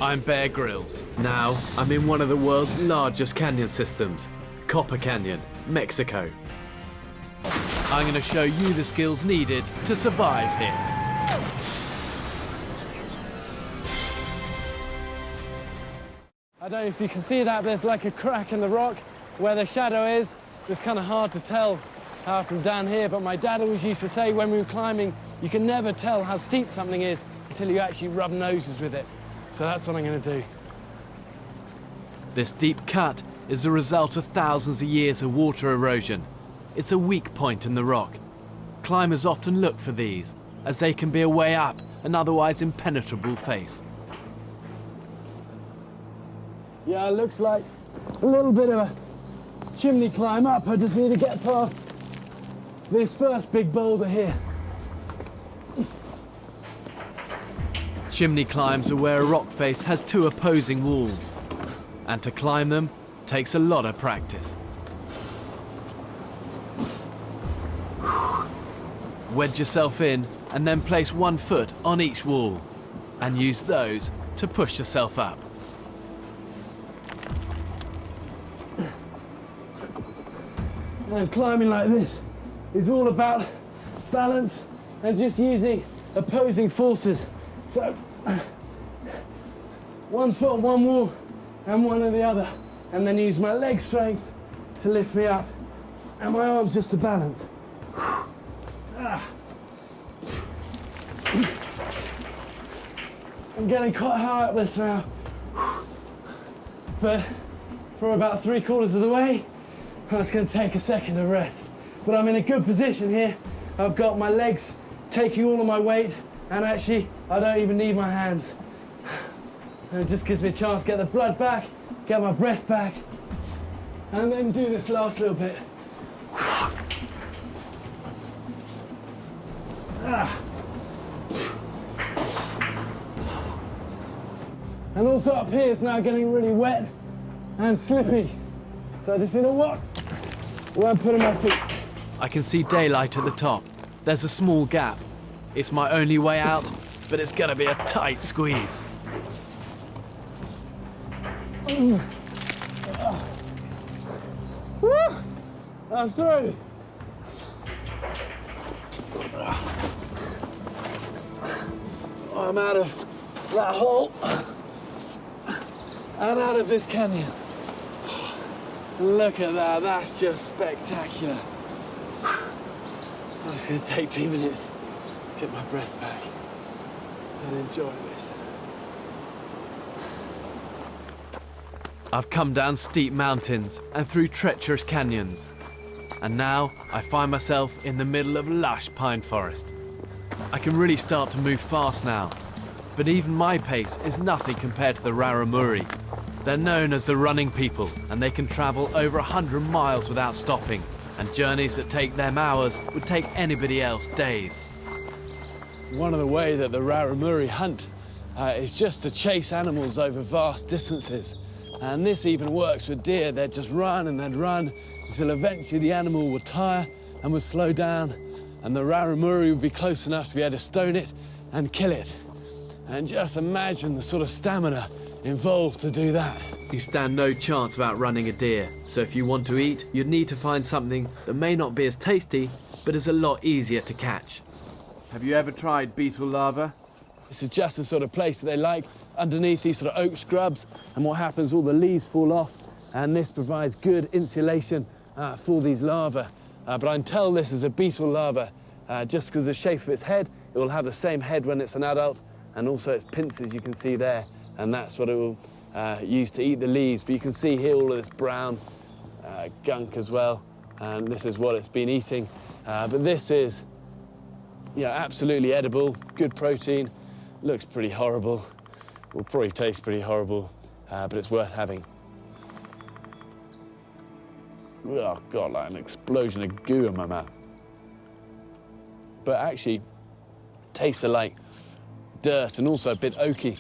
I'm Bear Grylls. Now, I'm in one of the world's largest canyon systems, Copper Canyon, Mexico. I'm going to show you the skills needed to survive here. I don't know if you can see that, there's like a crack in the rock where the shadow is. It's kind of hard to tell from down here, but my dad always used to say when we were climbing, you can never tell how steep something is until you actually rub noses with it. So that's what I'm going to do. This deep cut is the result of thousands of years of water erosion. It's a weak point in the rock. Climbers often look for these, as they can be a way up an otherwise impenetrable face. Yeah, it looks like a little bit of a chimney climb up. I just need to get past this first big boulder here. Chimney climbs are where a rock face has two opposing walls, and to climb them takes a lot of practice. Wedge yourself in and then place one foot on each wall and use those to push yourself up. And climbing like this is all about balance and just using opposing forces. So, one foot on one wall and one on the other, and then use my leg strength to lift me up, and my arms just to balance. I'm getting quite high up this now, but for about 3/4 of the way, I'm just going to take a second of rest. But I'm in a good position here. I've got my legs taking all of my weight, and actually, I don't even need my hands. And it just gives me a chance to get the blood back, get my breath back, and then do this last little bit. And also up here, it's now getting really wet and slippy. So I just need to watch where I'm putting my feet. I can see daylight at the top. There's a small gap. It's my only way out, but it's gonna be a tight squeeze. Woo! I'm through. I'm out of that hole and out of this canyon. Look at that, that's just spectacular. Oh, it's going to take 2 minutes to get my breath back and enjoy this. I've come down steep mountains and through treacherous canyons, and now I find myself in the middle of lush pine forest. I can really start to move fast now, but even my pace is nothing compared to the Raramuri. They're known as the running people, and they can travel over 100 miles without stopping, and journeys that take them hours would take anybody else days. One of the ways that the Raramuri hunt is just to chase animals over vast distances. And this even works with deer. They'd just run and they'd run until eventually the animal would tire and would slow down, and the Raramuri would be close enough to be able to stone it and kill it. And just imagine the sort of stamina involved to do that. You stand no chance of outrunning a deer, so if you want to eat, you'd need to find something that may not be as tasty, but is a lot easier to catch. Have you ever tried beetle larvae? This is just the sort of place that they like, underneath these sort of oak scrubs, and what happens, all the leaves fall off, and this provides good insulation for these larvae. But I can tell this is a beetle larva just because of the shape of its head. It will have the same head when it's an adult, and also its pincers you can see there, and that's what it will use to eat the leaves. But you can see here all of this brown gunk as well, and this is what it's been eating. But this is absolutely edible, good protein, looks pretty horrible, will probably taste pretty horrible, but it's worth having. Oh God, like an explosion of goo in my mouth. But actually, tastes are like dirt and also a bit oaky.